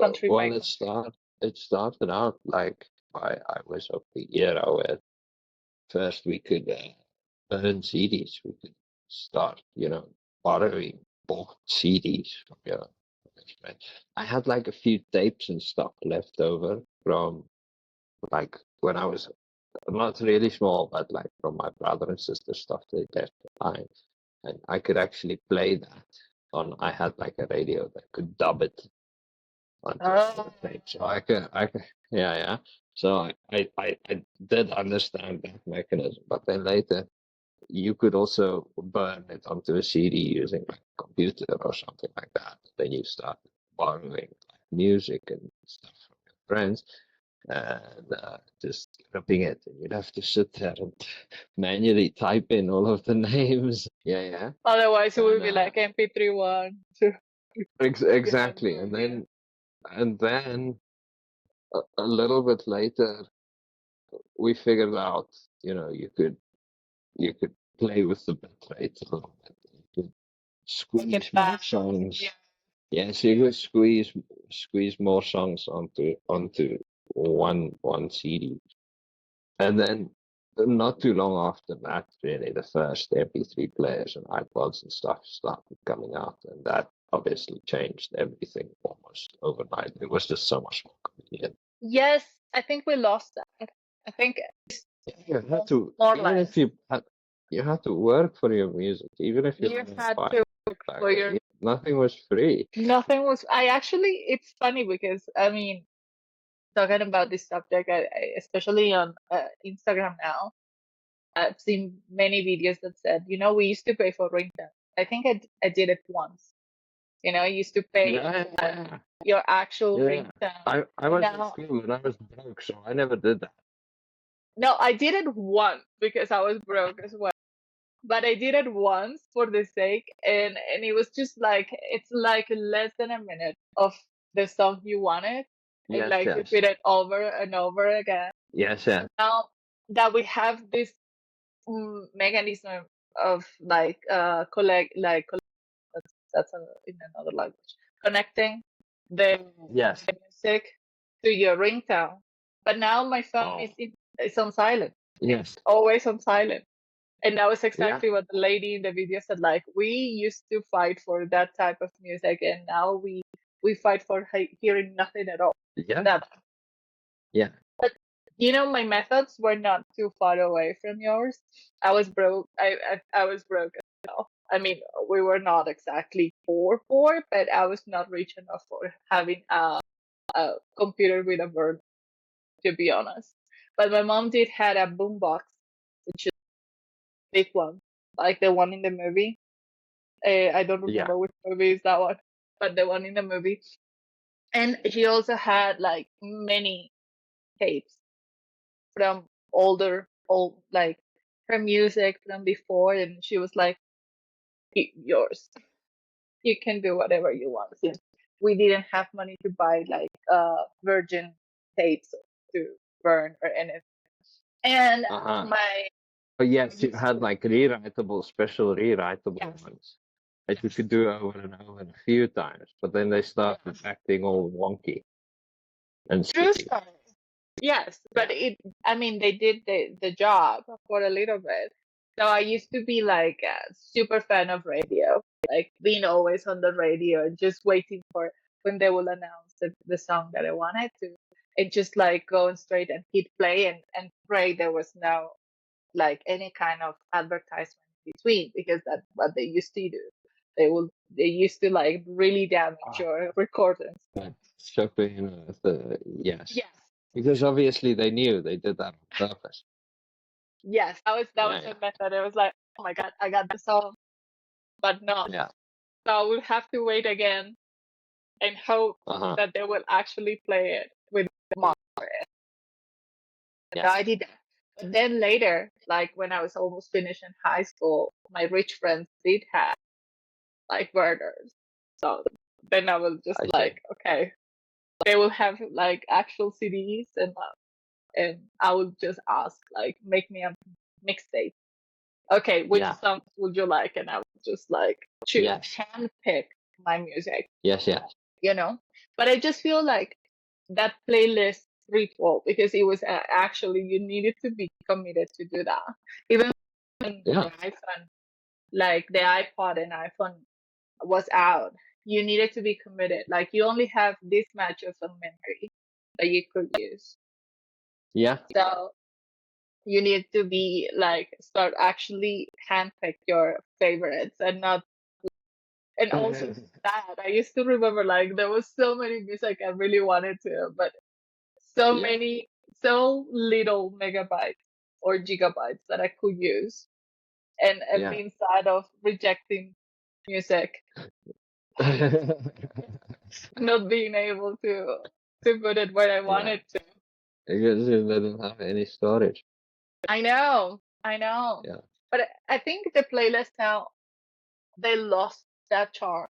country Well, might. it started out like I was of the era where first we could burn CDs. We could start, borrowing bought CDs from your friend. I had like a few tapes and stuff left over from like when I was not really small, but like from my brother and sister stuff they left behind. And I could actually play that on. I had like a radio that could dub it onto Oh, a tape, so yeah, yeah. So I did understand that mechanism, but then later you could also burn it onto a CD using like a computer or something like that. Then you start borrowing like music and stuff from your friends and just ripping it, and you'd have to sit there and manually type in all of the names. Yeah, yeah. otherwise it would And be like MP3 one, two. exactly, and then a little bit later, we figured out, you could play with the bit rate a little bit. You could Make it squeeze more fast. songs. Yes, you could squeeze more songs onto one CD. And then not too long after that, really, the first MP3 players and iPods and stuff started coming out, and that obviously changed everything almost overnight. It was just so much more convenient. Yes, I think we lost that. I think You had to, more or even if less you had to work for your music, even if you you didn't had buy to it look back for then. your Nothing was free. nothing was. I actually, it's funny because I mean, talking about this subject, especially on Instagram now, I've seen many videos that said, we used to pay for ringtone. I think I did it once. I used to pay Yeah, for yeah, your actual yeah. ringtone. I was in Now, school and I was broke, so I never did that. no, I did it once because I was broke as well. But I did it once for the sake, and it was just like it's like less than a minute of the song you wanted, and Yes, like yes, repeat it over and over again. yes, So yes. now that we have this mechanism of like in another language, connecting the Yes. music to your ringtone. But now my phone Oh, is on silent. yes. It's always on silent. And that was Yeah. exactly what the lady in the video said. Like we used to fight for that type of music, and now we fight for hearing nothing at all. Yeah. Never. Yeah. But my methods were not too far away from yours. I was broke. I was broke as well. I mean, we were not exactly poor, but I was not rich enough for having a computer with a burner, to be honest. But my mom did had a boombox, which is a big one, like the one in the movie. I don't Yeah. remember which movie is that one, but the one in the movie. And she also had like many tapes from old like her music from before, and she was like, Yours. You can do whatever you want." Since we didn't have money to buy like virgin tapes to burn or anything, and Uh-huh. my But yes, you used had to, like special rewritable yes, ones that you could do over and over a few times, but then they started yes, acting all wonky and true sticky. story. Yes, but Yeah. I mean, they did the job for a little bit. So I used to be like a super fan of radio, like being always on the radio and just waiting for when they will announce the song that I wanted to, and just like going straight and hit play and pray there was no like any kind of advertisement in between, because that's what they used to do. They used to like really damage Ah, your recordings. but shopping, yes, Yes. because obviously they knew they did that on purpose. Yes, that was Yeah, the yeah, method. It was like, oh my god, I got the song, but no. yeah. So I would have to wait again and hope Uh-huh. that they will actually play it with the mark. Yeah. No, I did that. But then later, like when I was almost finishing high school, my rich friends did have like burners. So then I was just I see. like, okay, they will have like actual CDs, and I would just ask like, make me a mixtape. Okay, which Yeah. songs would you like? And I would just like choose, Yes. handpick my music, Yes. Yes. you know? But I just feel like that playlist ritual, because it was actually, you needed to be committed to do that. Even when the Yeah. iPhone, like the iPod and iPhone was out, you needed to be committed. Like you only have this much of a memory that you could use. Yeah. So you need to be like, start actually handpick your favorites and not, and also that I used to remember like there was so many music I really wanted to, but so Yeah. many, so little megabytes or gigabytes that I could use, and Yeah. being sad of rejecting music, not being able to put it where I Yeah. wanted to. Because it doesn't have any storage. I know. Yeah. But I think the playlist now, they lost that charm.